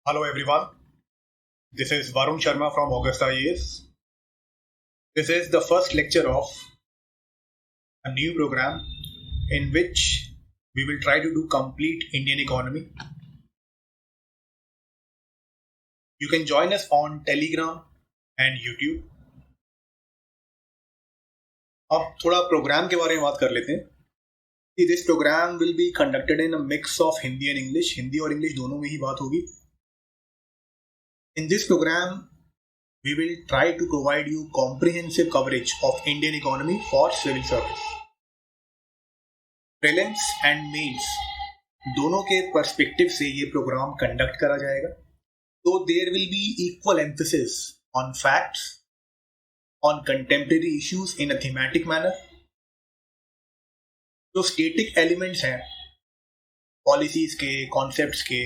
Hello everyone, this is Varun Sharma from Augusta IAS. This is the first lecture of a new program in which we will try to do complete Indian economy. You can join us on Telegram and YouTube. अब थोड़ा programme के बारे में बात कर लेते हैं कि this program will be conducted in a mix of Hindi and English. Hindi और इंग्लिश दोनों में ही बात होगी. In this program, we will try to provide you comprehensive coverage of Indian economy for civil service. Prelims and mains दोनों के perspective से ये programme conduct करा जाएगा. तो there will be equal emphasis on facts, on contemporary issues in a thematic manner. जो static elements हैं policies के, कॉन्सेप्ट्स के,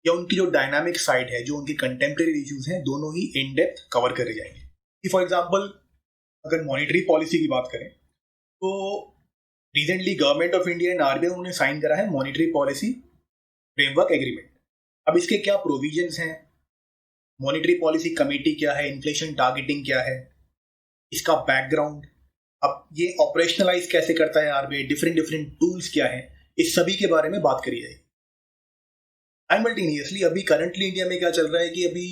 या उनकी जो डायनामिक साइड है, जो उनके कंटेम्प्रेरी इश्यूज हैं, दोनों ही इन डेप्थ कवर करे जाएंगे. कि फॉर एग्जांपल अगर मॉनेटरी पॉलिसी की बात करें तो recently government of India and RBI उन्होंने साइन करा है मॉनेटरी पॉलिसी फ्रेमवर्क एग्रीमेंट. अब इसके क्या प्रोविजंस हैं, मॉनेटरी पॉलिसी कमेटी क्या है, इन्फ्लेशन टारगेटिंग क्या है, इसका बैकग्राउंड, अब ये ऑपरेशनलाइज कैसे करता है आरबीआई, डिफरेंट टूल्स क्या हैं, इस सभी के बारे में बात करी जाएगी. साइमल्टेनियसली अभी करंटली इंडिया में क्या चल रहा है कि अभी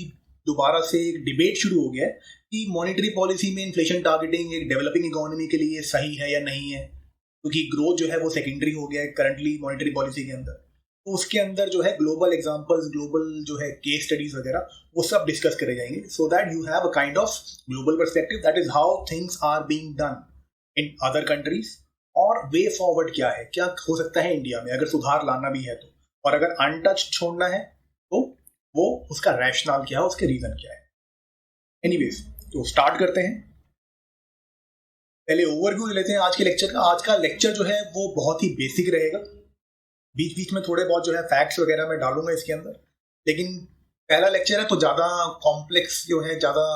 दोबारा से एक डिबेट शुरू हो गया है कि मॉनेटरी पॉलिसी में इन्फ्लेशन टारगेटिंग एक डेवलपिंग इकोनॉमी के लिए सही है या नहीं है, क्योंकि ग्रोथ जो है वो सेकेंडरी हो गया है करंटली मॉनेटरी पॉलिसी के अंदर. तो उसके अंदर जो है ग्लोबल एग्जांपल्स, ग्लोबल जो है केस स्टडीज वगैरह वो सब डिस्कस करे जाएंगे, so that you have a kind of global perspective. That is how things are being done in other countries, और वे फॉरवर्ड क्या है, क्या हो सकता है इंडिया में अगर सुधार लाना भी है तो, और अगर अनटच छोड़ना है तो वो उसका रैशनल क्या है, उसके रीजन क्या है. एनीवेज, तो स्टार्ट करते हैं. पहले ओवरव्यू लेते हैं आज के लेक्चर का. आज का लेक्चर जो है वो बहुत ही बेसिक रहेगा. बीच बीच में थोड़े बहुत जो है फैक्ट्स वगैरह मैं डालूंगा इसके अंदर, लेकिन पहला लेक्चर है तो ज़्यादा कॉम्प्लेक्स जो है, ज़्यादा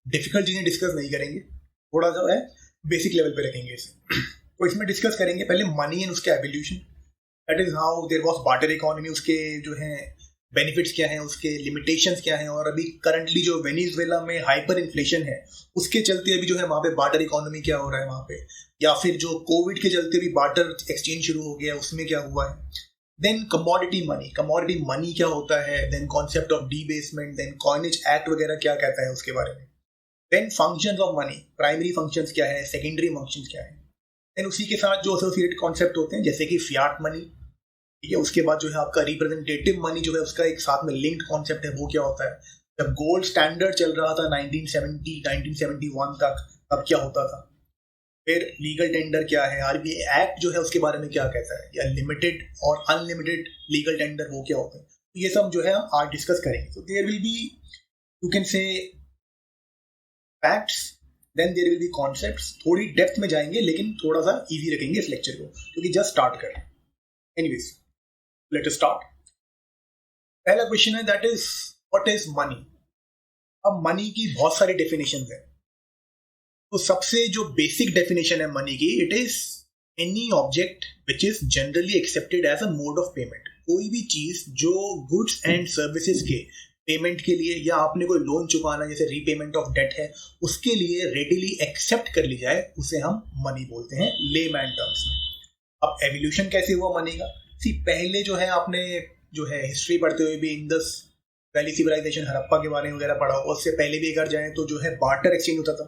डिफिकल्ट चीज़ें डिस्कस नहीं करेंगे, थोड़ा जो है बेसिक लेवल पे रखेंगे इसे. तो इसमें डिस्कस करेंगे पहले मनी एंड उसका evolution. That is how there was barter economy, उसके जो है बेनिफिट्स क्या हैं, उसके लिमिटेशंस क्या हैं, और अभी करंटली जो वेनेजुएला में हाइपर इन्फ्लेशन है उसके चलते अभी जो है वहाँ पे बार्टर इकोनॉमी क्या हो रहा है वहाँ पे, या फिर जो कोविड के चलते भी बार्टर एक्सचेंज शुरू हो गया उसमें क्या हुआ है. देन कमोडिटी मनी क्या होता है, then concept of debasement, then coinage act वगैरह क्या कहता है उसके बारे में. Then functions of money, primary functions क्या है, सेकेंडरी फंक्शंस क्या है. देन उसी के साथ जो एसोसिएटेड कॉन्सेप्ट होते हैं जैसे कि फियाट मनी, ठीक है. उसके बाद जो है आपका रिप्रेजेंटेटिव मनी जो है उसका एक साथ में लिंक्ड कॉन्सेप्ट है, वो क्या होता है. जब गोल्ड स्टैंडर्ड चल रहा था 1970 1971 तक, तब क्या होता था. फिर लीगल टेंडर क्या है, आरबीआई एक्ट जो है उसके बारे में क्या कहता है, या लिमिटेड और अनलिमिटेड लीगल टेंडर वो क्या होता है. तो ये सब जो है आज डिस्कस करेंगे. तो there will be, you can say, facts, then there will be concepts. थोड़ी डेप्थ में जाएंगे लेकिन थोड़ा सा इजी रखेंगे इस लेक्चर को, क्योंकि जस्ट स्टार्ट करें. Anyways, let us start. पहला क्वेश्चन है, that is what is money. अब मनी की बहुत सारी डेफिनेशंस हैं. तो सबसे जो बेसिक डेफिनेशन है मनी की, it is any object which is generally accepted as a mode of payment. कोई भी चीज जो गुड्स एंड सर्विसेज के पेमेंट के लिए, या आपने कोई लोन चुकाना जैसे रीपेमेंट ऑफ डेट है, उसके लिए रेडिली एक्सेप्ट कर ली जाए, उसे हम मनी बोलते हैं लेमैन टर्म्स में. अब एवोल्यूशन कैसे हुआ मनी का. पहले जो है आपने जो है हिस्ट्री पढ़ते हुए भी इंडस वैली सिविलाइजेशन, हड़प्पा के बारे में वगैरह पढ़ा हो. उससे पहले भी अगर जाएं तो जो है बार्टर एक्सचेंज होता था.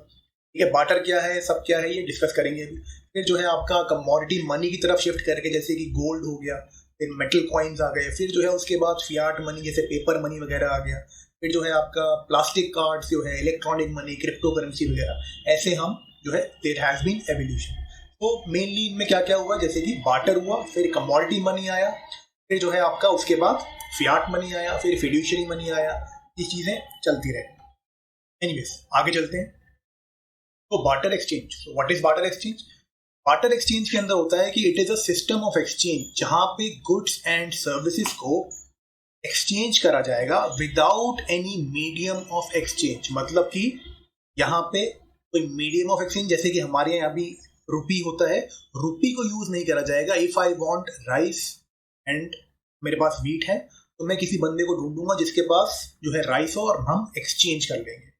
ठीक है, बार्टर क्या है, सब क्या है, ये डिस्कस करेंगे अभी. फिर जो है आपका कमोडिटी मनी की तरफ शिफ्ट करके, जैसे कि गोल्ड हो गया, फिर मेटल कॉइन्स आ गए, फिर जो है उसके बाद फियाट मनी जैसे पेपर मनी वगैरह आ गया, फिर जो है आपका प्लास्टिक कार्ड्स जो है, इलेक्ट्रॉनिक मनी, क्रिप्टो करेंसी वगैरह. ऐसे हम जो है देयर हैज बीन एवोल्यूशन. तो मेनली इनमें क्या क्या हुआ, जैसे कि बार्टर हुआ, फिर कमोडिटी मनी आया, फिर जो है आपका उसके बाद फियाट मनी आया, फिर फिड्यूशियरी मनी आया. ये चीज़ें चलती रहे. एनीवेज, आगे चलते हैं. तो barter exchange, what is barter exchange. Barter exchange के अंदर होता है कि it is a system of exchange जहां पे गुड्स एंड सर्विसेज को एक्सचेंज करा जाएगा without any medium of exchange. मतलब कि यहाँ पे कोई मीडियम ऑफ एक्सचेंज, जैसे कि हमारे यहाँ भी रुपी होता है, रुपी को यूज नहीं करा जाएगा. If I want rice and मेरे पास वीट है, तो मैं किसी बंदे को ढूंढूंगा जिसके पास जो है राइस हो और हम एक्सचेंज कर लेंगे।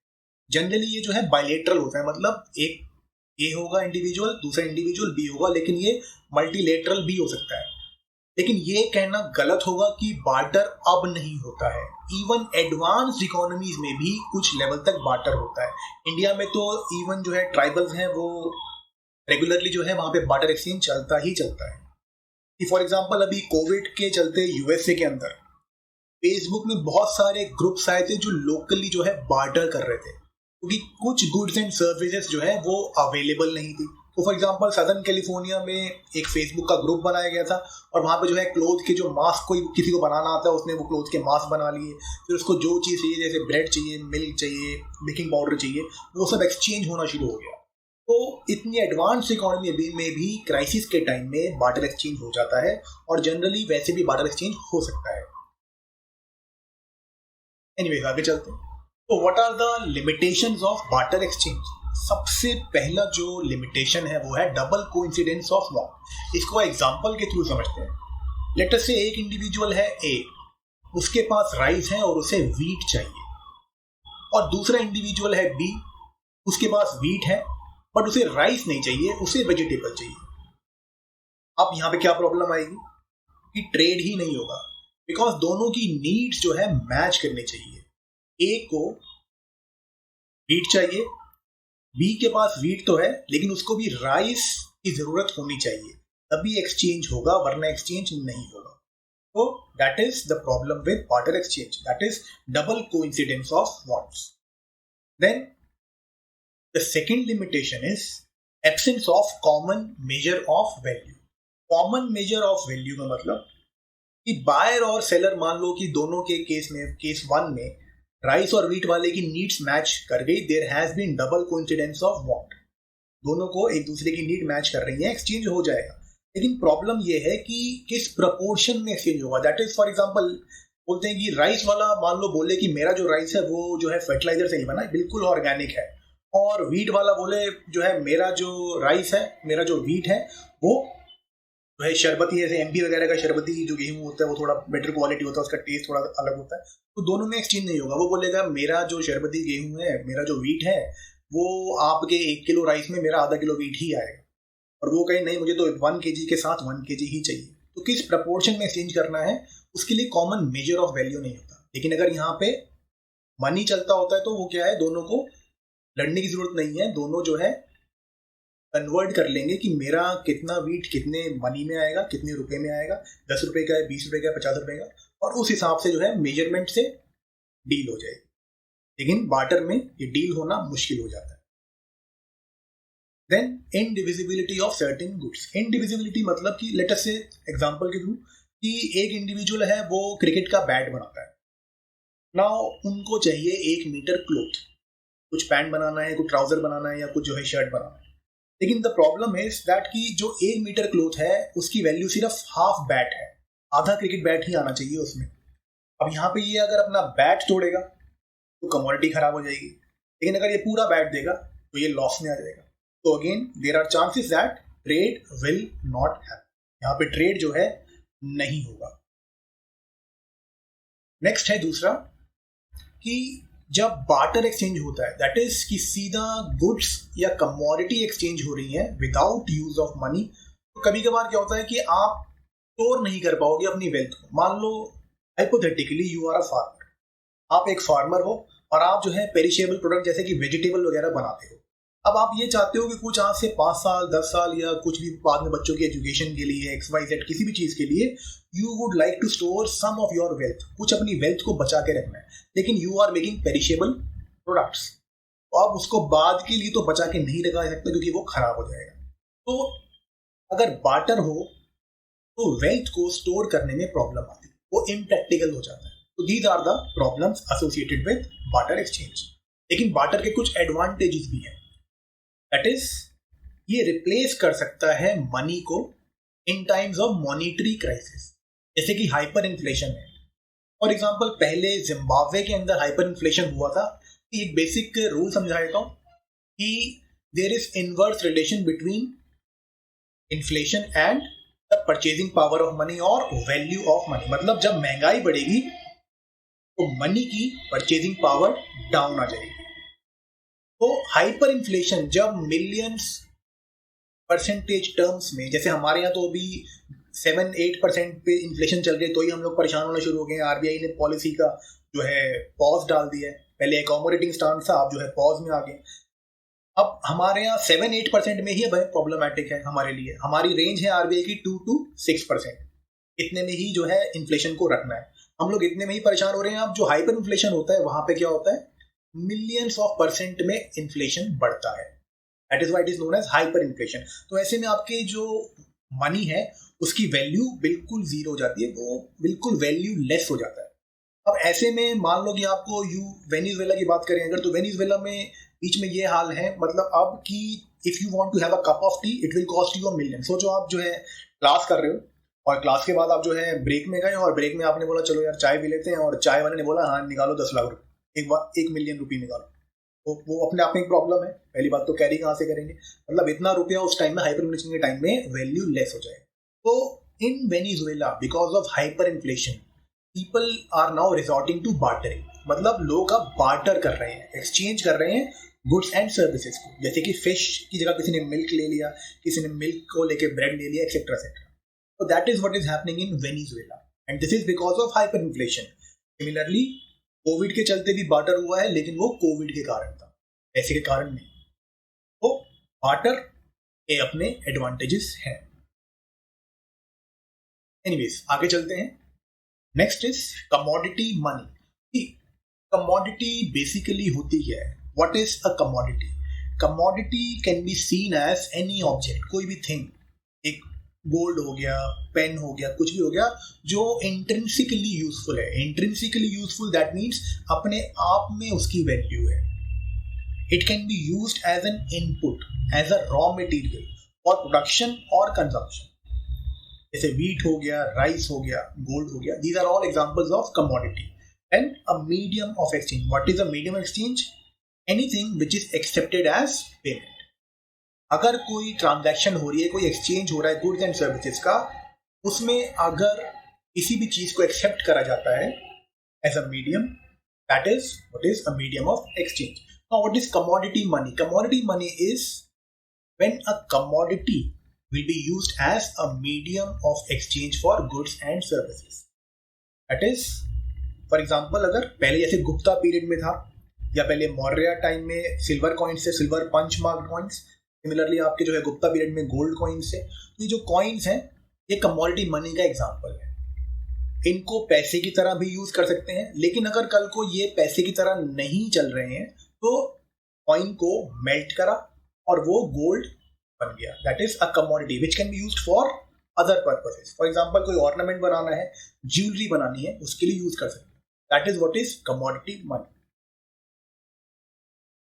जनरली ये जो है बायलेटरल होता है, मतलब एक ए होगा इंडिविजुअल, दूसरा इंडिविजुअल बी होगा, लेकिन ये मल्टीलेटरल भी हो सकता है। लेकिन ये कहना गलत होगा कि बार्टर अब नहीं होता है। इवन एडवांस्ड इकोनॉमीज में भी कुछ लेवल तक बार्टर होता है। इंडिया में तो इवन जो है ट्राइबल्स हैं वो रेगुलरली जो है वहां पे बार्टर एक्सचेंज चलता ही चलता है। कि फॉर एग्जांपल अभी कोविड के चलते यूएसए के अंदर फेसबुक में बहुत सारे ग्रुप्स आए थे जो लोकली जो है बार्टर कर रहे थे, क्योंकि कुछ गुड्स एंड सर्विसेज जो है वो अवेलेबल नहीं थी। तो फॉर एग्जांपल सदर्न कैलिफोर्निया में एक फेसबुक का ग्रुप बनाया गया था और वहाँ पे जो है क्लोथ के जो मास्क कोई किसी को बनाना आता है उसने वो क्लोथ के मास्क बना लिए, फिर उसको जो चीज़ चाहिए जैसे ब्रेड चाहिए, मिल्क चाहिए, बेकिंग पाउडर चाहिए, वो सब एक्सचेंज होना शुरू हो गया। तो इतनी एडवांस इकोनॉमी में भी क्राइसिस के टाइम में बार्टर एक्सचेंज हो जाता है और जनरली वैसे भी बार्टर एक्सचेंज हो सकता है। एनीवेज आगे चलते हैं। तो what are the limitations of barter exchange? सबसे पहला जो लिमिटेशन है वो है डबल कोइंसिडेंस ऑफ वांट। इसको एग्जांपल के थ्रू समझते हैं। लेट अस से एक इंडिविजुअल है ए, उसके पास राइस है और उसे वीट चाहिए, और दूसरा इंडिविजुअल है बी, उसके पास वीट है बट उसे राइस नहीं चाहिए, उसे वेजिटेबल चाहिए। अब यहाँ पे क्या प्रॉब्लम आएगी कि ट्रेड ही नहीं होगा, बिकॉज दोनों की नीड्स जो है मैच करनी चाहिए। ए को वीट चाहिए, बी के पास वीट तो है लेकिन उसको भी राइस की जरूरत होनी चाहिए, तभी एक्सचेंज होगा, वरना एक्सचेंज नहीं होगा। तो that is the problem with barter exchange, that is double coincidence of wants. Then the second limitation is absence of common measure of value. Common measure of value का मतलब कि बायर और seller, मान लो कि दोनों के केस में, case one में राइस और वीट वाले की नीड्स मैच कर गई, there has been double coincidence of want. दोनों को एक दूसरे की नीड मैच कर रही है, एक्सचेंज हो जाएगा। लेकिन प्रॉब्लम ये है कि किस प्रपोर्शन में एक्सचेंज होगा। दैट इज फॉर एग्जांपल बोलते हैं कि राइस वाला मान लो बोले कि मेरा जो राइस है वो जो है फर्टिलाइजर से नहीं बना है, बिल्कुल ऑर्गेनिक है, और वीट वाला बोले जो है मेरा जो राइस है, मेरा जो वीट है वो जो है शरबती, जैसे एमपी वगैरह का शरबती जो गेहूं होता है वो थोड़ा बेटर क्वालिटी होता है, उसका टेस्ट थोड़ा अलग होता है। तो दोनों में एक्सचेंज नहीं होगा। वो बोलेगा मेरा जो शरबती गेहूं है, मेरा जो वीट है, वो आपके 1 किलो राइस में मेरा आधा किलो वीट ही आएगा, और वो कहीं नहीं, मुझे तो 1 kg के साथ 1 kg ही चाहिए। तो किस प्रपोर्शन में एक्सचेंज करना है उसके लिए कॉमन मेजर ऑफ वैल्यू नहीं होता। लेकिन अगर यहाँ पे मनी चलता होता है तो वो क्या है, दोनों को लड़ने की जरूरत नहीं है, दोनों जो है कन्वर्ट कर लेंगे कि मेरा कितना वीट कितने मनी में आएगा, कितने रुपए में आएगा, 10 रुपए का है, 20 रुपए का है, 50 रुपए का, और उस हिसाब से जो है मेजरमेंट से डील हो जाएगी। लेकिन बार्टर में ये डील होना मुश्किल हो जाता है। Then indivisibility of certain goods. Indivisibility मतलब कि लेट अस से एग्जांपल के थ्रू कि एक इंडिविजुअल है वो क्रिकेट का बैट बनाता है। नाउ उनको चाहिए 1 मीटर क्लोथ, कुछ पैंट बनाना है, कुछ ट्राउजर बनाना है, या कुछ जो है शर्ट बनाना है। लेकिन द प्रॉब्लम इज दैट कि जो 1 मीटर क्लोथ है उसकी वैल्यू सिर्फ हाफ बैट है, आधा क्रिकेट बैट ही आना चाहिए उसमें। अब यहाँ पे ये अगर अपना बैट तोड़ेगा तो कमोडिटी खराब हो जाएगी, लेकिन अगर ये पूरा बैट देगा तो ये लॉस में आ जाएगा। तो again there are chances that trade will not happen, यहाँ पे ट्रेड जो है नहीं होगा। नेक्स्ट है दूसरा कि जब बार्टर एक्सचेंज होता है, दैट इज कि सीधा गुड्स या कमोडिटी एक्सचेंज हो रही है विदाउट यूज ऑफ मनी, तो कभी कभार क्या होता है कि आप स्टोर नहीं कर पाओगे अपनी वेल्थ को। मान लो hypothetically you are a farmer, आप एक फार्मर हो और आप जो है पेरिशेबल प्रोडक्ट जैसे कि वेजिटेबल वगैरह बनाते हो। अब आप ये चाहते हो कि कुछ आज से 5 साल 10 साल या कुछ भी बाद में बच्चों की एजुकेशन के लिए XYZ किसी भी चीज के लिए you would like to store some of your wealth, कुछ अपनी वेल्थ को बचा के रखना है, लेकिन you are making perishable products, तो आप उसको बाद के लिए तो बचा के नहीं रखा सकते क्योंकि वो खराब हो जाएगा। तो अगर बार्टर हो तो वेल्थ को स्टोर करने में प्रॉब्लम आती है, वो इम्प्रैक्टिकल हो जाता है। तो these are the problems associated with barter exchange. लेकिन बार्टर के कुछ एडवांटेजेस भी हैं, दैट इज ये रिप्लेस कर सकता है मनी को इन टाइम्स ऑफ मॉनिटरी क्राइसिस, जैसे कि हाइपर इन्फ्लेशन है। फॉर एग्जांपल पहले जिम्बाब्वे के अंदर हाइपर इन्फ्लेशन हुआ था। एक बेसिक रूल समझा देता हूं कि there is inverse relation between inflation and the purchasing power of money और वैल्यू ऑफ मनी। मतलब जब महंगाई बढ़ेगी तो मनी की परचेजिंग पावर डाउन आ जाएगी। तो हाइपर इन्फ्लेशन जब मिलियंस परसेंटेज टर्म्स में, जैसे हमारे यहाँ तो अभी 7-8% पे इन्फ्लेशन चल रही है, तो ही हम लोग परेशान होना शुरू हो गए। आरबीआई ने पॉलिसी का जो है पॉज डाल दिया है। पहले अकोमोडेटिंग स्टांस था, अब जो है पॉज में आ गए। अब हमारे यहाँ 7-8% में ही भाई प्रॉब्लमेटिक है हमारे लिए। हमारी रेंज है आरबीआई की 2-6%, इतने में ही जो है इन्फ्लेशन को रखना है। हम लोग इतने में ही परेशान हो रहे हैं। अब जो हाइपर इन्फ्लेशन होता है वहां पे क्या होता है, मिलियंस ऑफ परसेंट में इन्फ्लेशन बढ़ता है। That is why it is known as hyper inflation. तो ऐसे में आपके जो मनी है उसकी वैल्यू बिल्कुल जीरो हो जाती है, वो बिल्कुल वैल्यू लेस हो जाता है। अब ऐसे में मान लो कि आपको वेनेजुएला की बात करें अगर, तो वेनेजुएला में बीच में ये हाल है, मतलब अब कि if you want to have a cup of tea it will cost you $1 million। सोचो आप जो है क्लास कर रहे हो और क्लास के बाद आप जो है ब्रेक में गए और ब्रेक में आपने बोला चलो यार चाय पी लेते हैं, और चाय वाले ने बोला हाँ निकालो 10 लाख रुपए, $1 million निकालो। तो वो अपने आप में एक प्रॉब्लम है। पहली बात तो कैरी कहाँ से करेंगे, मतलब इतना रुपया उस टाइम में हाइपर इन्फ्लेशन के टाइम में वैल्यू लेस हो जाए। तो in Venezuela because of hyper inflation people are now resorting to bartering. मतलब लोग अब बार्टर कर रहे हैं, एक्सचेंज कर रहे हैं गुड्स एंड सर्विसेज को। जैसे कि फिश की जगह किसी ने मिल्क ले लिया, किसी ने मिल्क को लेके ब्रेड ले लिया, etcetera etcetera. So that is what is happening in Venezuela and this is because of hyperinflation. Similarly, Covid के चलते भी बार्टर हुआ है, लेकिन वो कोविड के कारण था, ऐसे के कारण नहीं। तो बार्टर के अपने एडवांटेजेस हैं। एनीवेज आगे चलते हैं। Next is commodity money. Commodity basically होती है, what is a commodity? Commodity can be seen as any object, कोई भी थिंग, एक गोल्ड हो गया, पेन हो गया, कुछ भी हो गया जो इंट्रिंसिकली यूजफुल है। इंट्रिंसिकली यूजफुल दैट मीन्स अपने आप में उसकी वैल्यू है। It can be used as an input, as a raw material for production और कंजम्पशन। जैसे वीट हो गया, राइस हो गया, गोल्ड हो गया, these are all examples of commodity. And a medium of exchange, what is a medium exchange? Anything which is accepted as payment. अगर कोई ट्रांजैक्शन हो रही है, कोई एक्सचेंज हो रहा है गुड्स एंड सर्विसेज का, उसमें अगर किसी भी चीज को एक्सेप्ट करा जाता है as a medium, that is what is a medium of exchange. Now what is commodity money? Commodity money is when a commodity will be used as a medium of exchange for goods and services. That is for example, अगर पहले जैसे Gupta period में था या पहले Maurya time में silver coins से, silver punch mark coins, similarly आपके जो है गुप्ता पीरियड में गोल्ड कॉइन्स है। तो ये जो कॉइन्स हैं ये कमोडिटी मनी का एग्जांपल है। इनको पैसे की तरह भी यूज कर सकते हैं, लेकिन अगर कल को ये पैसे की तरह नहीं चल रहे हैं तो कॉइन को मेल्ट करा और वो गोल्ड बन गया। That is a commodity which can be used for other purposes. For example कोई ऑर्नामेंट बनाना है, ज्वेलरी बनानी है, उसके लिए यूज कर सकते हैं। That is what is commodity money.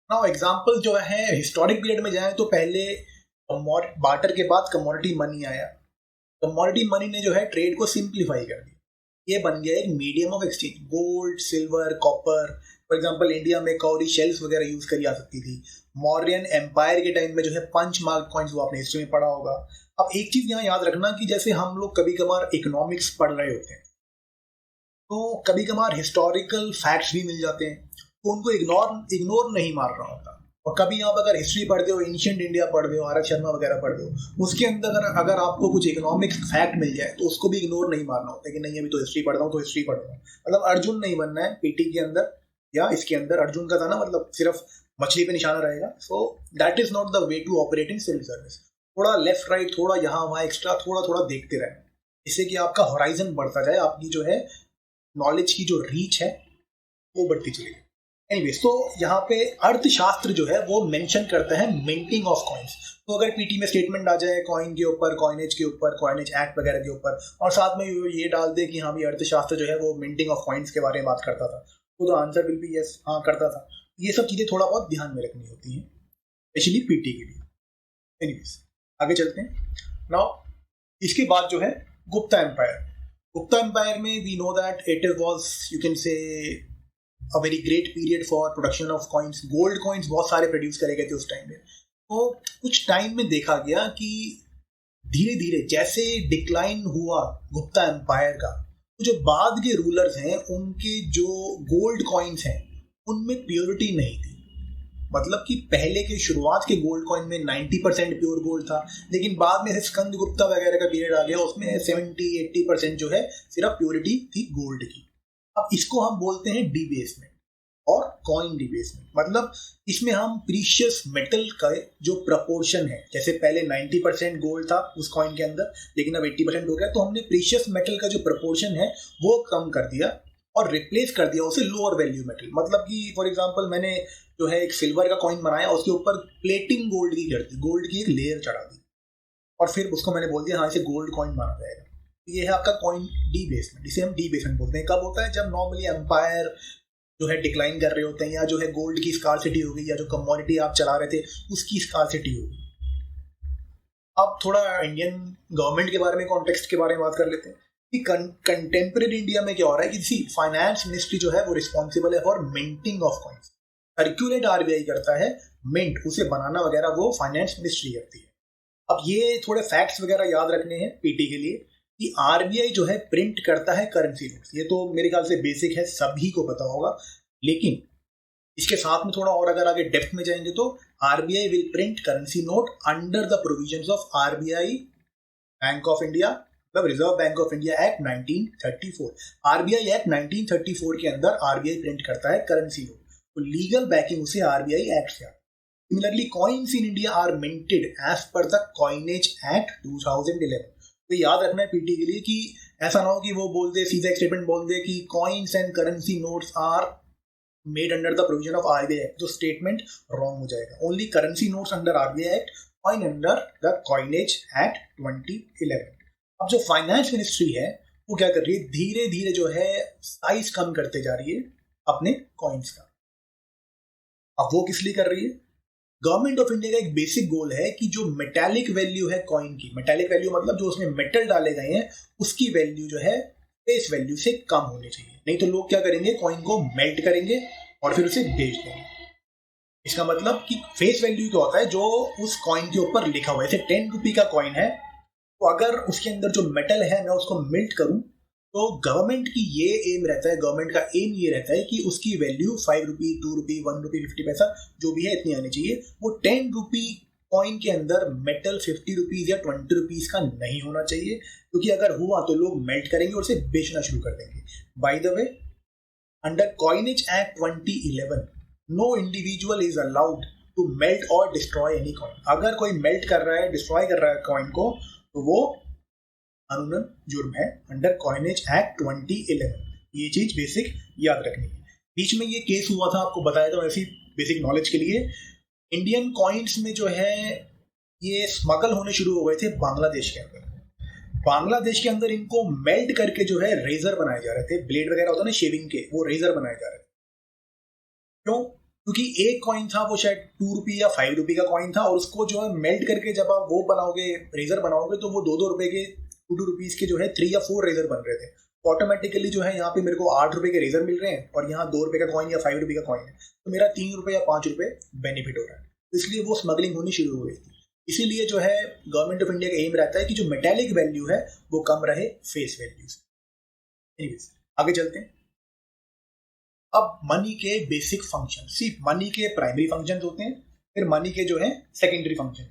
Now example जो है हिस्टोरिक पीरियड में जाए तो पहले बार्टर के बाद कमोडिटी मनी आया। कमोडिटी मनी ने जो है ट्रेड को सिंप्लीफाई कर दिया। ये बन गया एक medium of exchange. Gold, silver, copper, for example India में कौरी शेल्स वगैरह यूज करी जा सकती थी। मौर्यन एम्पायर के टाइम में जो है पंच मार्क कॉइन्स, वो आपने हिस्ट्री में पढ़ा होगा। अब एक चीज यहाँ याद रखना कि जैसे हम लोग कभी कभार इकोनॉमिक्स पढ़ रहे होते हैं तो कभी कभार हिस्टोरिकल फैक्ट्स भी मिल जाते हैं, तो उनको इग्नोर नहीं मार रहा होता। और कभी आप अगर हिस्ट्री पढ़ते हो, एंशिएंट इंडिया पढ़ते हो, आर.एच. शर्मा वगैरह पढ़ते हो, उसके अंदर अगर आपको कुछ इकोनॉमिक फैक्ट मिल जाए तो उसको भी इग्नोर नहीं मारना होता कि नहीं अभी तो हिस्ट्री पढ़ रहा हूँ तो हिस्ट्री पढ़ रहा हूँ। मतलब अर्जुन नहीं बनना है पीटी के अंदर या इसके अंदर। अर्जुन का था ना, मतलब सिर्फ मछली पे निशाना रहेगा। So that is not the way to operate in civil service. थोड़ा लेफ्ट राइट, थोड़ा यहाँ वहाँ एक्स्ट्रा थोड़ा थोड़ा देखते रहें, इससे कि आपका होराइजन बढ़ता जाए, आपकी जो है नॉलेज की जो रीच है वो बढ़ती चलेगी। एनीवेज, तो यहाँ पे अर्थशास्त्र जो है वो मेंशन करता है मिंटिंग ऑफ कॉइन्स। तो अगर पीटी में स्टेटमेंट आ जाए कॉइन के ऊपर, कॉइनेज के ऊपर, कॉइनेज एक्ट वगैरह के ऊपर, और साथ में ये डाल दे कि हाँ भी अर्थशास्त्र जो है वो मिंटिंग ऑफ कॉइन्स के बारे में बात करता था, तो the answer will be yes, हाँ करता था। ये सब चीज़ें थोड़ा बहुत ध्यान में रखनी होती हैं, स्पेशली पीटी के लिए। एनीवेज आगे चलते हैं। नाउ इसके बाद जो है गुप्ता एम्पायर। गुप्ता एम्पायर में we know that it was, you can say, a very great period for production of coins. Gold coins बहुत सारे प्रोड्यूस करे गए थे उस टाइम में। तो कुछ टाइम में देखा गया कि धीरे धीरे जैसे डिक्लाइन हुआ गुप्ता एम्पायर का, तो जो बाद के रूलर्स हैं उनके जो गोल्ड कॉइन्स हैं उनमें प्योरिटी नहीं थी। मतलब कि पहले के शुरुआत के गोल्ड कॉइन में 90% प्योर गोल्ड था, लेकिन बाद में स्कंद गुप्ता वगैरह का पीरियड आ गया, उसमें 70-80% जो है सिर्फ प्योरिटी थी गोल्ड की। अब इसको हम बोलते हैं डीबेसमेंट और कॉइन डीबेसमेंट। मतलब इसमें हम प्रीशियस मेटल का जो प्रपोर्शन है, जैसे पहले 90% गोल्ड था उस कॉइन के अंदर, लेकिन अब 80% हो गया, तो हमने प्रीशियस मेटल का जो प्रपोर्शन है वो कम कर दिया और रिप्लेस कर दिया उसे लोअर वैल्यू मेटल। मतलब कि फॉर एग्जांपल मैंने जो है एक सिल्वर का कॉइन बनाया, उसके ऊपर प्लेटिंग गोल्ड की कर दी, गोल्ड की एक लेयर चढ़ा दी, और फिर उसको मैंने बोल दिया हाँ इसे गोल्ड कॉइन माना जाएगा। ये है आपका कॉइन डीबेसमेंट, इसे हम डीबेसमेंट बोलते हैं। कब होता है? जब नॉर्मली एम्पायर जो है डिक्लाइन कर रहे होते हैं, या जो है गोल्ड की स्कार्सिटी हो गई, या जो कमोडिटी आप चला रहे थे उसकी स्कार्सिटी हो गई। अब थोड़ा इंडियन गवर्नमेंट के बारे में, कॉन्टेक्स्ट के बारे में बात कर लेते हैं कि कंटेम्प्रेरी इंडिया में क्या हो रहा है कि फाइनेंस मिनिस्ट्री जो है वो रिस्पॉन्सिबल है for minting of coins. Circulate RBI करता है, मिंट उसे बनाना वगैरह वो फाइनेंस मिनिस्ट्री करती है। अब ये थोड़े फैक्ट्स वगैरह याद रखने हैं पीटी के लिए कि आरबीआई जो है प्रिंट करता है करेंसी नोट्स। ये तो मेरे ख्याल से बेसिक है, सभी को पता होगा, लेकिन इसके साथ में थोड़ा और अगर आगे डेप्थ में जाएंगे तो RBI will print currency note under the provisions of RBI bank of India, मतलब reserve bank of India act 1934। RBI act 1934 के अंदर आरबीआई प्रिंट करता है करेंसी नोट, तो लीगल बैकिंग उसे आरबीआई एक्ट से। Similarly coins in India are minted as per the coinage act 2011। तो याद रखना है पीटी के लिए कि ऐसा ना हो कि वो बोल दे, सीधा एक स्टेटमेंट बोल दे कि coins and currency notes are made under the provision of RBI act, तो स्टेटमेंट रॉन्ग हो जाएगा। Only currency notes under RBI act, coin under the coinage act 2011। अब जो फाइनेंस मिनिस्ट्री है वो क्या कर रही है, धीरे धीरे जो है साइज कम करते जा रही है अपने कॉइन्स का। अब वो किस लिए कर रही है? गवर्नमेंट ऑफ इंडिया का एक बेसिक गोल है कि जो मेटालिक वैल्यू है कॉइन की, मेटालिक वैल्यू मतलब जो उसमें मेटल डाले गए हैं उसकी वैल्यू जो है फेस वैल्यू से कम होनी चाहिए। नहीं तो लोग क्या करेंगे, कॉइन को मेल्ट करेंगे और फिर उसे बेच देंगे। इसका मतलब कि फेस वैल्यू क्या होता है, जो उस कॉइन के ऊपर लिखा हुआ है। जैसे 10 रुपी का कॉइन है, तो अगर उसके अंदर जो मेटल है मैं उसको मेल्ट करूं, तो गवर्नमेंट की ये एम रहता है, गवर्नमेंट का एम ये रहता है कि उसकी वैल्यू 5 रुपी, 2 रुपी, 1 रुपी, 50 पैसा जो भी है इतनी आनी चाहिए। वो 10 रुपी कॉइन के अंदर मेटल 50 रुपीज या 20 रुपीज का नहीं होना चाहिए, क्योंकि अगर हुआ तो लोग मेल्ट करेंगे और उसे बेचना शुरू कर देंगे। By the way, under coinage act 2011 no individual is allowed to melt और डिस्ट्रॉय एनी कॉइन। अगर कोई मेल्ट कर रहा है, डिस्ट्रॉय कर रहा है कॉइन को, तो वो कानूनन जुर्म है अंडर कॉइनेज एक्ट 2011। ये चीज बेसिक याद रखनी है। बीच में ये केस हुआ था, आपको बताया था वैसी बेसिक नॉलेज के लिए। इंडियन कॉइन्स में जो है ये स्मगल होने शुरू हो गए थे बांग्लादेश के अंदर। बांग्लादेश के अंदर इनको मेल्ट करके जो है रेजर बनाए जा रहे थे, ब्लेड वगैरह होता है ना शेविंग के, वो रेजर बनाए जा रहे थे। क्यों? क्योंकि एक कॉइन था वो शायद 2 रुपी या 5 रुपी का कॉइन था, और उसको जो है मेल्ट करके जब आप वो बनाओगे, रेजर बनाओगे, तो वो 2-2 रुपए के 2 रुपीज के जो है 3 या 4 रेजर बन रहे थे। ऑटोमेटिकली जो है यहाँ पे मेरे को 8 रुपए के रेजर मिल रहे हैं और यहाँ 2 रुपए का कॉइन या 5 रुपए का कॉइन है, तो मेरा 3 रुपए या 5 रुपए बेनिफिट हो रहा है। इसलिए वो स्मगलिंग होनी शुरू हो गई थी। इसीलिए जो है गवर्नमेंट ऑफ इंडिया का एम रहता है कि जो मेटेलिक वैल्यू है वो कम रहे फेस वैल्यू से। एनीवेज, आगे चलते हैं। अब मनी के बेसिक फंक्शन, सिर्फ मनी के प्राइमरी फंक्शन होते हैं, फिर मनी के जो है सेकेंडरी फंक्शन।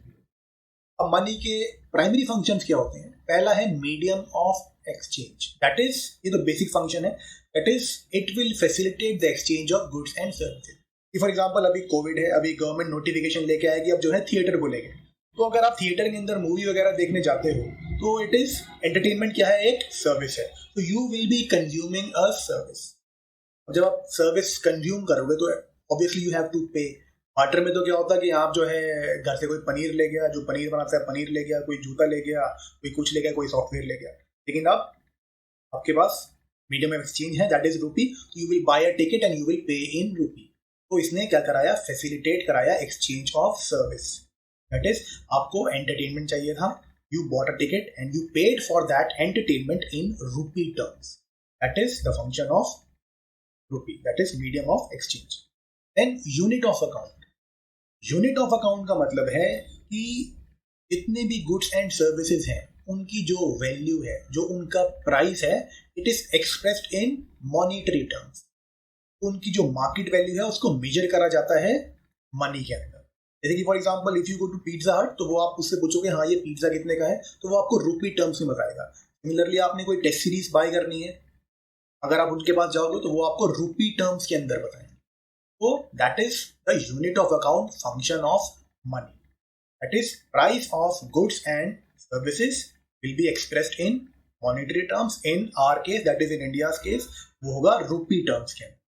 अब मनी के प्राइमरी फंक्शंस क्या होते हैं? पहला है medium of exchange, that is, ये तो बेसिक फंक्शन है, that is it will facilitate the exchange of goods and services. For example अभी कोविड है, अभी गवर्नमेंट नोटिफिकेशन लेके आएगी अब जो है थिएटर बोलेंगे, तो अगर आप थिएटर के अंदर मूवी वगैरह देखने जाते हो तो इट इज एंटरटेनमेंट क्या है, एक सर्विस है, तो you will be consuming a service. जब आप सर्विस कंज्यूम करोगे तो ऑब्वियसली यू हैव टू पे। बार्टर में तो क्या होता है कि आप जो है घर से कोई पनीर ले गया, जो पनीर बनाता है पनीर ले गया, कोई जूता ले गया, कोई कुछ ले गया, कोई सॉफ्टवेयर ले गया। लेकिन अब आपके पास मीडियम ऑफ एक्सचेंज है, that is rupee, you will buy a ticket and you will pay in rupee. तो इसने क्या कराया, फैसिलिटेट कराया exchange of service. That is, आपको एंटरटेनमेंट चाहिए था, you bought a ticket and you paid for that entertainment in rupee terms. That is the function of rupee, that is medium of exchange. Then unit of account. Unit of account का मतलब है कि जितने भी goods and services हैं उनकी जो value है, जो उनका प्राइस है, it is expressed in monetary terms. उनकी जो मार्केट वैल्यू है उसको मेजर करा जाता है मनी के अंदर। जैसे कि for example if you go to Pizza Hut, तो वो आप उससे पूछोगे हाँ ये पिज्जा कितने का है, तो वो आपको रुपी टर्म्स में बताएगा। सिमिलरली आपने कोई टेस्ट सीरीज बाय करनी है, अगर आप उनके पास जाओगे तो वो आपको रुपी टर्म्स के अंदर बताएंगे। तो that is the unit of account function of money, that is price of goods and services will be expressed in monetary terms. In our case, that is in India's case, वो होगा rupee terms के अंदर।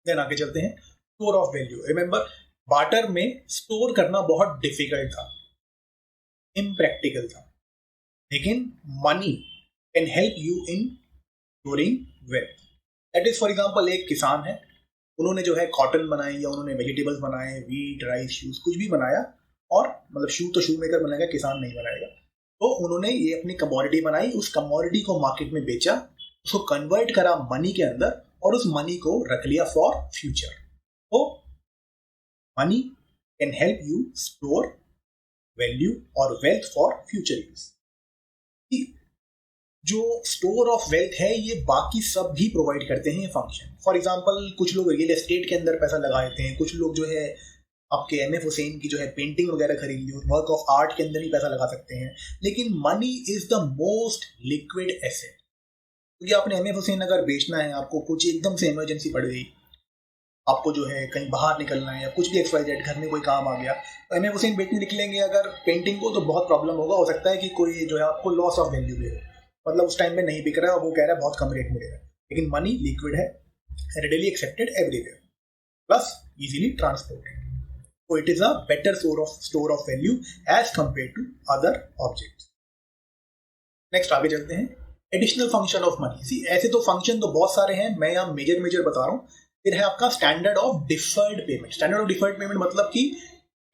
Then आगे चलते हैं, store of value. Remember, barter में store करना बहुत डिफिकल्ट था, इम्प्रैक्टिकल था, लेकिन money can help you in storing wealth. That is for example एक किसान है, उन्होंने जो है कॉटन बनाई या उन्होंने वेजिटेबल्स बनाए, वीट, राइस, शूज, कुछ भी बनाया, और मतलब शू तो शू मेकर बनाएगा, किसान नहीं बनाएगा। तो उन्होंने ये अपनी कमोडिटी बनाई, उस कमोडिटी को मार्केट में बेचा, उसको कन्वर्ट करा मनी के अंदर, और उस मनी को रख लिया फॉर फ्यूचर। तो money can help you store value और वेल्थ फॉर फ्यूचर यूज। जो स्टोर ऑफ वेल्थ है ये बाकी सब भी प्रोवाइड करते हैं ये फंक्शन। फॉर एग्जांपल कुछ लोग रियल एस्टेट के अंदर पैसा लगा देते हैं, कुछ लोग जो है आपके एम एफ हुसैन की जो है पेंटिंग वगैरह खरीद ली, वर्क ऑफ आर्ट के अंदर ही पैसा लगा सकते हैं। लेकिन money is the most liquid asset, क्योंकि आपने एम एफ हुसैन अगर बेचना है, आपको कुछ एकदम से इमरजेंसी पड़ गई, आपको जो है कहीं बाहर निकलना है या कुछ भी XYZ, घर में कोई काम आ गया, तो एम एफ हुसैन बेचने निकलेंगे अगर पेंटिंग को, तो बहुत प्रॉब्लम होगा। हो सकता है कि कोई जो है आपको लॉस ऑफ वैल्यू दे, मतलब उस टाइम में नहीं बिक रहा है और वो कह रहा है बहुत कम रेट मिलेगा। लेकिन मनी लिक्विड है, readily accepted everywhere, plus easily transported, so it is a better store of value as compared to other objects. Next आगे चलते हैं, एडिशनल फंक्शन ऑफ मनी। ऐसे तो फंक्शन तो बहुत सारे हैं, मैं यहाँ मेजर बता रहा हूँ। फिर है आपका standard of deferred payment. Standard of deferred payment मतलब कि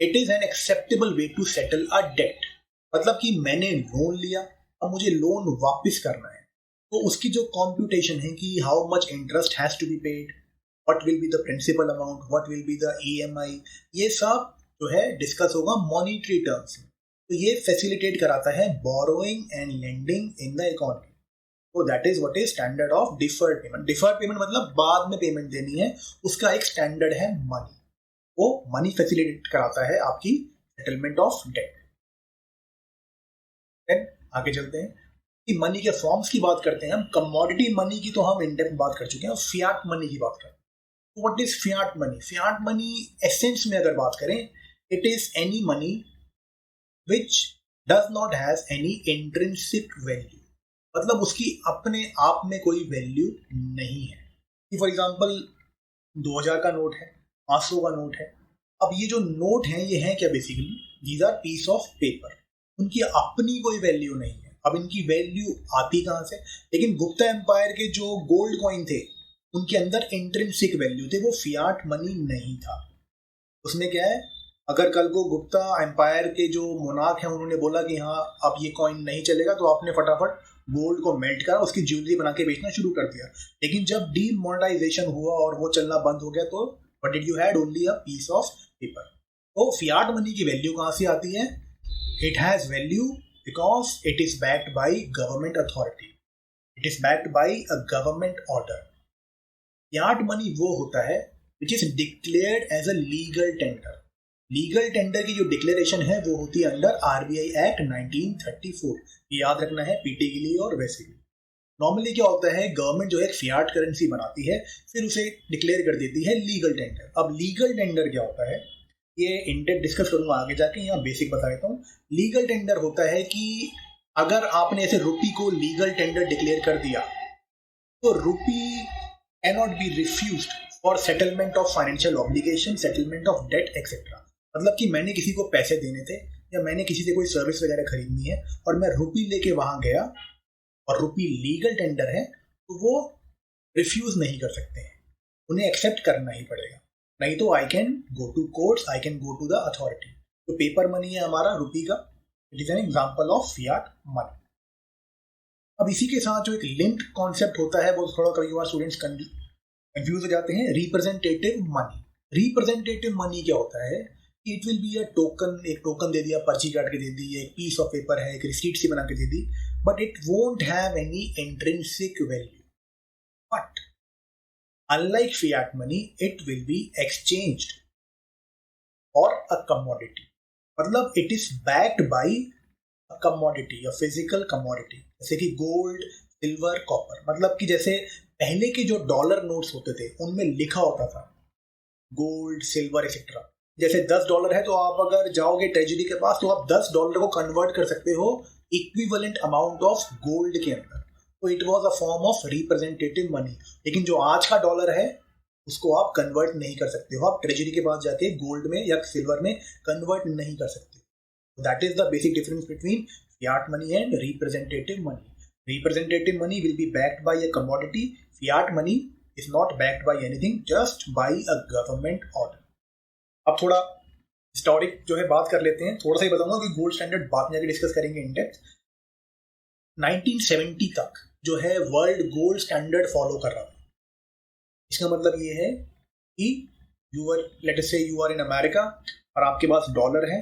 it is an acceptable way to settle a debt. मतलब कि मैंने लोन लिया, अब मुझे लोन वापस करना है, तो उसकी जो कॉम्प्यूटेशन है कि how much interest has to be paid, what will be the principal amount, what will be the EMI, ये सब जो है डिस्कस होगा मॉनिटरी टर्म्स में। तो ये फैसिलिटेट कराता है borrowing and lending in the economy. तो that is what is standard of deferred payment. Deferred payment मतलब बाद में पेमेंट देनी है, उसका एक स्टैंडर्ड है मनी। वो मनी फैसिलिटेट कराता है आपकी सेटलमेंट ऑफ डेट। देन आगे चलते हैं कि मनी के फॉर्म्स की बात करते हैं हम। कमोडिटी मनी की तो हम इन डेप्थ बात कर चुके हैं, फियाट मनी की बात करते हैं। What is Fiat money? Fiat money essence में अगर बात करें, it is any money which does not have any intrinsic value, मतलब उसकी अपने आप में कोई वैल्यू नहीं है। फॉर एग्जाम्पल 2000 का नोट है, 500 का नोट है। अब ये जो नोट है ये है क्या? Basically these are piece of paper, उनकी अपनी कोई वैल्यू नहीं है। अब इनकी वैल्यू आती कहाँ से? लेकिन गुप्ता एम्पायर के जो गोल्ड कॉइन थे उनके अंदर इंट्रिंसिक वैल्यू थे, वो फियाट मनी नहीं था। उसमें क्या है, अगर कल को गुप्ता एम्पायर के जो मोनार्क हैं उन्होंने बोला कि हाँ अब ये कॉइन नहीं चलेगा, तो आपने फटाफट गोल्ड को मेल्ट करा, उसकी ज्वेलरी बना के बेचना शुरू कर दिया। लेकिन जब डीमोनेटाइजेशन हुआ और वो चलना बंद हो गया, तो what did you had? Only a piece of paper. तो फियाट मनी की वैल्यू कहाँ से आती है? It has value because it is backed by government authority, it is backed by a government order. Fiat money वो होता है which is declared as a legal tender. Legal tender की जो डिक्लेरेशन है वो होती है अंडर RBI एक्ट 1934। ये याद रखना है पीटी के लिए और वैसे भी। नॉर्मली क्या होता है, गवर्नमेंट जो है एक फियाट करेंसी बनाती है, फिर उसे डिक्लेयर कर देती है लीगल टेंडर। अब लीगल टेंडर क्या होता है, ये इन डेप्थ डिस्कस करूंगा आगे जाके, यहाँ बेसिक बता देता हूँ। लीगल टेंडर होता है कि अगर आपने ऐसे रुपी को लीगल टेंडर डिक्लेयर कर दिया, तो rupee cannot be refused for settlement of financial obligation, settlement of debt et cetera. मतलब कि मैंने किसी को पैसे देने थे या मैंने किसी से कोई सर्विस वगैरह खरीदनी है और मैं रुपी लेके वहां गया और रुपी लीगल टेंडर है, तो वो रिफ्यूज नहीं कर सकते हैं, उन्हें एक्सेप्ट करना ही पड़ेगा। नहीं तो I can go to courts, I can go to the authority. तो पेपर मनी है हमारा रुपी का, it is an example of fiat money. अब इसी के साथ जो एक लिंक्ड कॉन्सेप्ट होता है, वो थोड़ा कभी बार स्टूडेंट्स कंफ्यूज हो जाते हैं, रिप्रेजेंटेटिव मनी। रिप्रेजेंटेटिव मनी क्या होता है it will be a token, एक टोकन दे दिया, पर्ची काट के दे दी, एक पीस ऑफ पेपर है, एक रिसीट सी बना के दे दी, but it won't have any intrinsic value. But unlike fiat money it will be exchanged for a commodity. मतलब it is backed by a commodity, a physical commodity, जैसे कि गोल्ड, सिल्वर, कॉपर. मतलब कि जैसे पहले के जो डॉलर नोट्स होते थे उनमें लिखा होता था गोल्ड, सिल्वर एक्सेट्रा. जैसे $10 है तो आप अगर जाओगे ट्रेजरी के पास तो आप $10 को कन्वर्ट कर सकते हो इक्विवेलेंट अमाउंट ऑफ गोल्ड के अंदर. तो it was a form of representative money. लेकिन जो आज का डॉलर है उसको आप कन्वर्ट नहीं कर सकते हो, आप ट्रेजरी के पास जाके गोल्ड में या सिल्वर में कन्वर्ट नहीं कर सकते. That is the basic difference between Fiat money and representative money. Representative money will be backed by a commodity. Fiat money is not backed by anything, just by a government order. अब थोड़ा historic जो है बात कर लेते हैं. थोड़ा सा ही बताऊंगा कि गोल्ड स्टैंडर्ड बाद में जाके डिस्कस करेंगे इन डेप्थ. 1970 तक जो है वर्ल्ड गोल्ड स्टैंडर्ड फॉलो कर रहा था. इसका मतलब ये है कि लेट अस से यू आर इन अमेरिका और आपके पास डॉलर है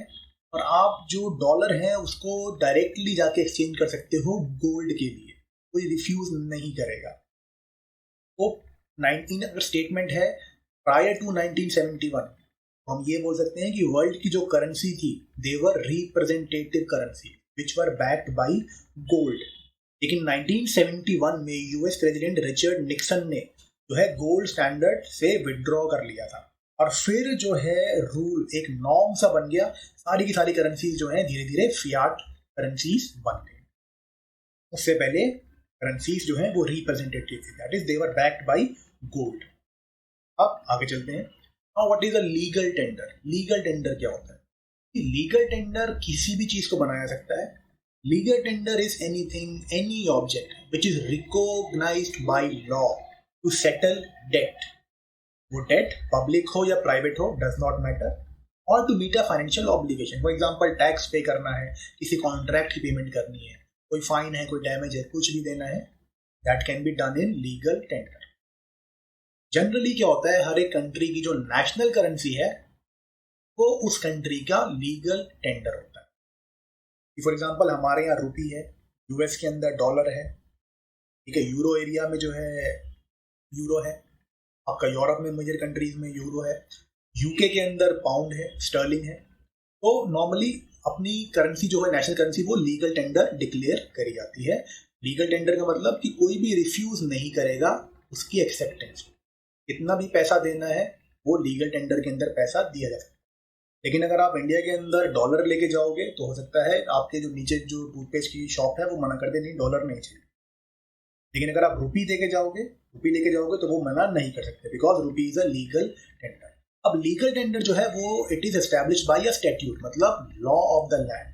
और आप जो डॉलर है उसको डायरेक्टली जाके एक्सचेंज कर सकते हो गोल्ड के लिए, कोई रिफ्यूज नहीं करेगा. तो 19 अगर स्टेटमेंट है प्रायर टू 1971, तो हम ये बोल सकते हैं कि वर्ल्ड की जो करेंसी थी they were representative currency which were backed by gold. लेकिन 1971 में यूएस प्रेसिडेंट रिचर्ड निक्सन ने जो है गोल्ड स्टैंडर्ड से विड्रॉ कर लिया था और फिर जो है रूल एक नॉर्म सा बन गया. सारी की सारी करेंसीज जो है धीरे धीरे फियाट करेंसीज बन गई. उससे पहले करेंसीज जो है वो रिप्रेजेंटेटिव थी, that is they were backed by gold. अब आगे चलते हैं. Now what is a legal tender. Legal tender क्या होता है? लीगल टेंडर किसी भी चीज को बनाया सकता है. Legal tender is anything, any object which is recognised by law to settle debt. वो डेट पब्लिक हो या प्राइवेट हो डज नॉट मैटर, और to meet a financial obligation. For example tax pay करना है, किसी कॉन्ट्रैक्ट की पेमेंट करनी है, कोई फाइन है, कोई डैमेज है, कुछ भी देना है, that can be done in legal tender. Generally क्या होता है, हर एक कंट्री की जो नेशनल करेंसी है वो उस कंट्री का लीगल टेंडर होता है. फॉर एग्जांपल हमारे यहाँ रुपी है, यूएस के अंदर डॉलर है, ठीक है, यूरो एरिया में जो है यूरो है, आपका यूरोप में मेजर कंट्रीज में यूरो है, यूके के अंदर पाउंड है, स्टर्लिंग है. तो नॉर्मली अपनी करेंसी जो है नेशनल करेंसी वो लीगल टेंडर डिक्लेयर करी जाती है. लीगल टेंडर का मतलब कि कोई भी रिफ्यूज नहीं करेगा उसकी एक्सेप्टेंस. कितना भी पैसा देना है वो लीगल टेंडर के अंदर पैसा दिया जा सकता है. लेकिन अगर आप इंडिया के अंदर डॉलर लेके जाओगे तो हो सकता है आपके जो नीचे जो टूथपेस्ट की शॉप है वो मना कर दे, नहीं डॉलर नहीं चाहिए. लेकिन अगर आप रुपी लेके जाओगे तो वो मना नहीं कर सकते, because rupee is a legal tender. अब लीगल टेंडर जो है वो it is established bye a statute, मतलब लॉ ऑफ द लैंड.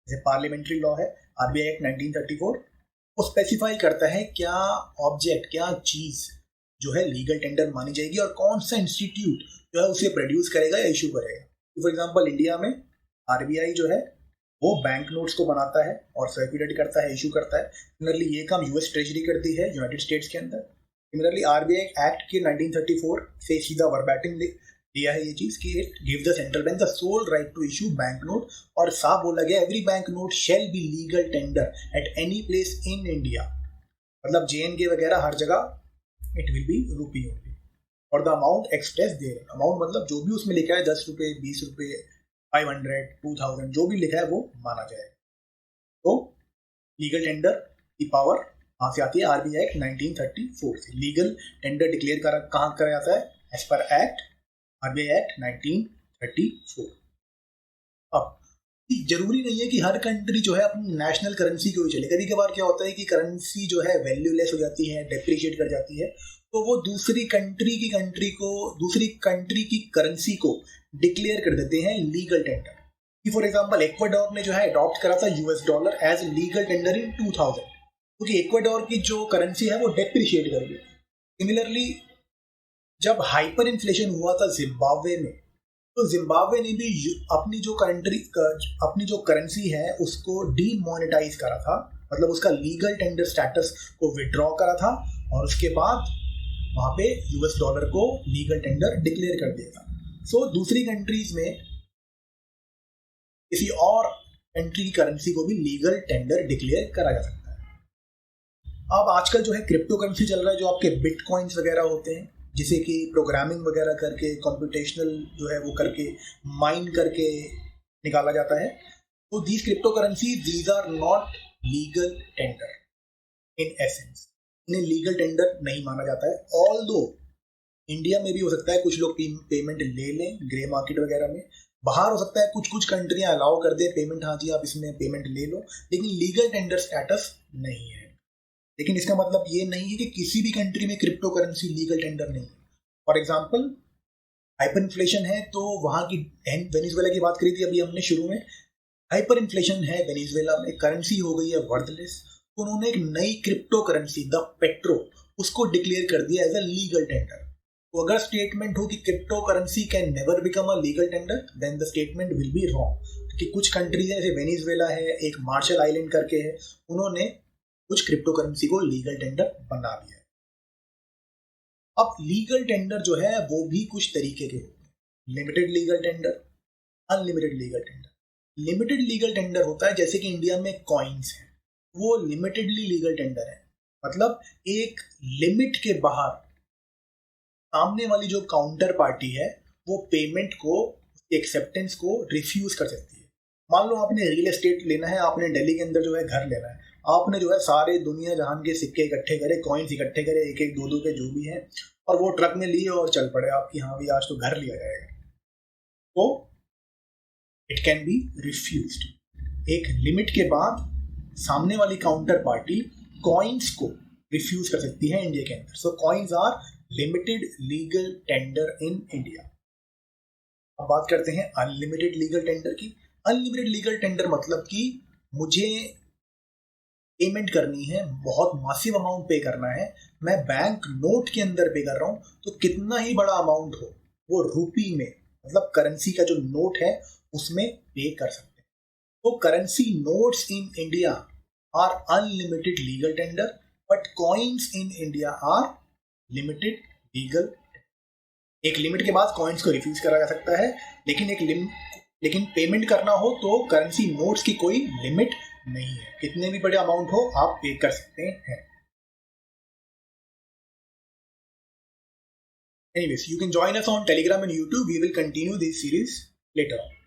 जैसे पार्लियामेंट्री लॉ है, आरबीआई एक्ट 1934, वो स्पेसिफाई करता है क्या ऑब्जेक्ट, क्या चीज जो है लीगल टेंडर मानी जाएगी और कौन सा इंस्टीट्यूट जो है उसे प्रोड्यूस करेगा या इशू करेगा. फॉर एग्जाम्पल इंडिया में आरबीआई जो है वो बैंक नोट्स को बनाता है और सर्कुलेट करता है, इशू करता है. सिमिलरली ये काम यूएस ट्रेजरी करती है यूनाइटेड स्टेट्स के अंदर. सिमिलरली आरबीआई एक्ट के 1934 से सीधा वर्बैटिम दिया है ये चीज कि it gives the central bank the sole right to issue bank note. और साफ बोला गया every bank note shall be legal tender at any place in India. मतलब JNK वगैरह हर जगह it will be rupee only और the amount express there. Amount मतलब जो भी उसमें लिखा है 10 रुपये, 20 रुपये, 500, 2000 जो भी लिखा है वो माना जाएगा. तो लीगल टेंडर की पावर कहाँ से आती है? आरबीआई एक्ट 1934 से. लीगल टेंडर डिक्लेयर कहाँ करा जाता है? As per act RBI act 1934. अब जरूरी नहीं है कि हर कंट्री जो है अपनी नेशनल करेंसी को ही चले. कभी कभार क्या होता है कि करेंसी जो है वैल्यूलेस हो जाती है, डेप्रिशिएट कर जाती है, तो वो दूसरी कंट्री की करेंसी को डिक्लेयर कर देते हैं legal tender. For example Ecuador ने जो है अडॉप्ट करा था US dollar as legal tender in 2000, क्योंकि इक्वाडोर की जो करेंसी है वो डेप्रिशिएट कर गई. सिमिलरली जब हाइपर इन्फ्लेशन हुआ था जिम्बाब्वे में, तो जिम्बाब्वे ने भी अपनी जो करेंसी है उसको डीमोनेटाइज करा था, मतलब उसका लीगल टेंडर स्टेटस को विड्रॉ करा था और उसके बाद वहां पे यूएस डॉलर को लीगल टेंडर डिक्लेयर कर दिया था. सो दूसरी कंट्रीज में किसी और कंट्री की करेंसी को भी लीगल टेंडर डिक्लेयर करा जा सकता है। अब आजकल जो है क्रिप्टो करेंसी चल रहा है, जो आपके बिटकॉइंस वगैरह होते हैं, जिसे कि प्रोग्रामिंग वगैरह करके कंप्यूटेशनल जो है वो करके माइन करके निकाला जाता है। तो these crypto currency these are not legal tender in essence, इन्हें लीगल टेंडर नहीं माना जाता है। ऑल्दो इंडिया में भी हो सकता है कुछ लोग पेमेंट ले लें ग्रे मार्केट वगैरह में, बाहर हो सकता है कुछ कंट्रियां अलाउ कर दे पेमेंट, हाँ जी आप इसमें पेमेंट ले लो, लेकिन लीगल टेंडर स्टेटस नहीं है। लेकिन इसका मतलब ये नहीं है कि किसी भी कंट्री में क्रिप्टो करेंसी लीगल टेंडर नहीं है। फॉर एग्जाम्पल हाइपर इन्फ्लेशन है, तो वहां की वेनेजुएला की बात करी थी अभी हमने शुरू में, हाइपर इन्फ्लेशन है वेनेजुएला में, करेंसी हो गई है वर्थलेस, तो उन्होंने एक नई क्रिप्टो करेंसी द पेट्रो उसको डिक्लेयर कर दिया एज अ लीगल टेंडर। तो अगर स्टेटमेंट हो कि crypto currency can never become a legal tender, then the statement will be wrong. कि कुछ कंट्रीज है जैसे वेनेजुएला है, एक मार्शल आइलैंड करके है, उन्होंने कुछ क्रिप्टो करेंसी को लीगल टेंडर बना दिया है। अब लीगल टेंडर जो है वो भी कुछ तरीके के होते हैं, limited legal tender, unlimited legal tender. Limited legal tender होता है जैसे कि इंडिया में कॉइन्स है, वो लिमिटेडली लीगल टेंडर है, मतलब एक लिमिट के बाहर सामने वाली जो काउंटर पार्टी है वो पेमेंट को, एक्सेप्टेंस को रिफ्यूज कर सकती है। मान लो आपने रियल एस्टेट लेना है, आपने दिल्ली के अंदर जो है घर लेना है, आपने जो है सारे दुनिया जहान के सिक्के इकट्ठे करे, कॉइन्स इकट्ठे करे, एक एक दो के जो भी है, और वो ट्रक में लिए और चल पड़े आपकी, हाँ भी आज तो घर लिया जाएगा, तो इट कैन बी रिफ्यूज्ड। एक लिमिट के बाद सामने वाली काउंटर पार्टी कॉइन्स को रिफ्यूज कर सकती है इंडिया के अंदर। So coins are limited legal tender in India. अब बात करते हैं अनलिमिटेड लीगल टेंडर की। अनलिमिटेड लीगल टेंडर मतलब कि मुझे पेमेंट करनी है, बहुत मासिव अमाउंट पे करना है, मैं बैंक नोट के अंदर पे कर रहा हूं, तो कितना ही बड़ा अमाउंट हो वो रुपी में, मतलब करेंसी का जो नोट है उसमें पे कर सकते हैं। तो currency notes in India are unlimited legal tender, but coins in India are limited legal. एक लिमिट के बाद कॉइन्स को रिफ्यूज करा जा सकता है, लेकिन पेमेंट करना हो तो करेंसी नोट्स की कोई लिमिट नहीं है, कितने भी बड़े अमाउंट हो आप पे कर सकते हैं। Anyways, you can join us on Telegram and YouTube. We will continue this series later on.